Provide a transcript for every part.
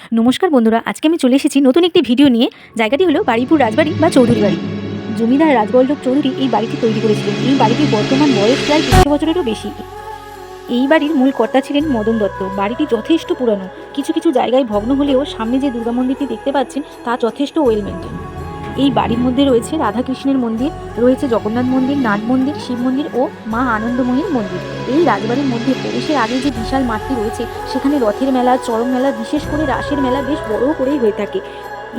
নমস্কার বন্ধুরা, আজকে আমি চলে এসেছি নতুন একটি ভিডিও নিয়ে। জায়গাটি হলো বারুইপুর রাজবাড়ি বা চৌধুরী বাড়ি। জমিদার রাজবল্লভ চৌধুরী এই বাড়িটি তৈরি করেছিলেন। এই বাড়িটির বর্তমান বয়স প্রায় 300 বছরেরও বেশি। এই বাড়ির মূল কর্তা ছিলেন মদন দত্ত। বাড়িটি যথেষ্ট পুরানো, কিছু কিছু জায়গায় ভগ্ন হলেও সামনে যে দুর্গা মন্দিরটি দেখতে পাচ্ছেন তা যথেষ্ট ওয়েল মেনটেন। এই বাড়ির মধ্যে রয়েছে রাধাকৃষ্ণের মন্দির, রয়েছে জগন্নাথ মন্দির, নাট মন্দির, শিব মন্দির ও মা আনন্দময়ীর মন্দির। এই রাজবাড়ির মধ্যে প্রবেশের আগে যে বিশাল মাঠটি রয়েছে সেখানে রথের মেলা, চড়ক মেলা, বিশেষ করে রাসের মেলা বেশ বড় করেই হয়ে থাকে।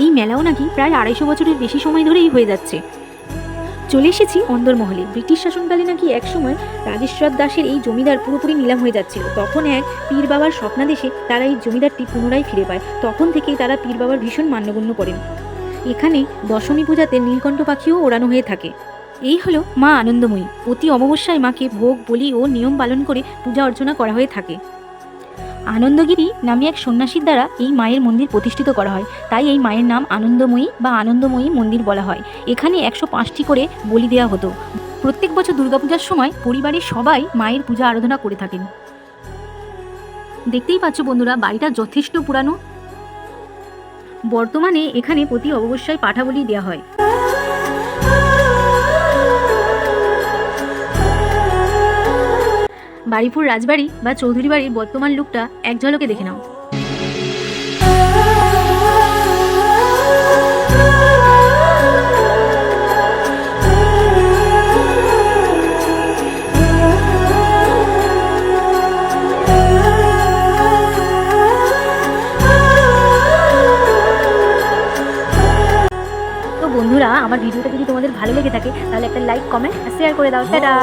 এই মেলাও নাকি প্রায় 250 বছরের বেশি সময় ধরেই হয়ে যাচ্ছে। চলে এসেছি অন্দরমহলে। ব্রিটিশ শাসনকালে নাকি একসময় রাজেশ্বর দাসের এই জমিদার পুরোপুরি নিলাম হয়ে যাচ্ছিল। তখন এক পীর বাবার স্বপ্নাদেশে তারা এই জমিদারটি পুনরায় ফিরে পায়। তখন থেকেই তারা পীর বাবার ভীষণ মান্যগণ্য করেন। এখানে দশমী পূজাতে নীলকণ্ঠ পাখিও ওড়ানো হয়ে থাকে। এই হলো মা আনন্দময়ী। প্রতি অমাবস্যায় মাকে ভোগ, বলি ও নিয়ম পালন করে পূজা অর্চনা করা হয়ে থাকে। আনন্দগিরি নামে এক সন্ন্যাসীর দ্বারা এই মায়ের মন্দির প্রতিষ্ঠিত করা হয়, তাই এই মায়ের নাম আনন্দময়ী বা আনন্দময়ী মন্দির বলা হয়। এখানে 105টি করে বলি দেওয়া হতো। প্রত্যেক বছর দুর্গাপূজার সময় পরিবারের সবাই মায়ের পূজা আরাধনা করে থাকেন। দেখতেই পাচ্ছ বন্ধুরা, বাড়িটা যথেষ্ট পুরানো। বর্তমানে এখানে প্রতি অমাবস্যায় পাঠা বলি দেওয়া হয়। বারুইপুর রাজবাড়ি বা চৌধুরী বাড়ির বর্তমান লুকটা এক ঝলকে দেখে নাও। তো বন্ধুরা, আমার ভিডিওটা যদি তোমাদের ভালো লেগে থাকে তাহলে একটা লাইক, কমেন্ট আর শেয়ার করে দাও। টাটা।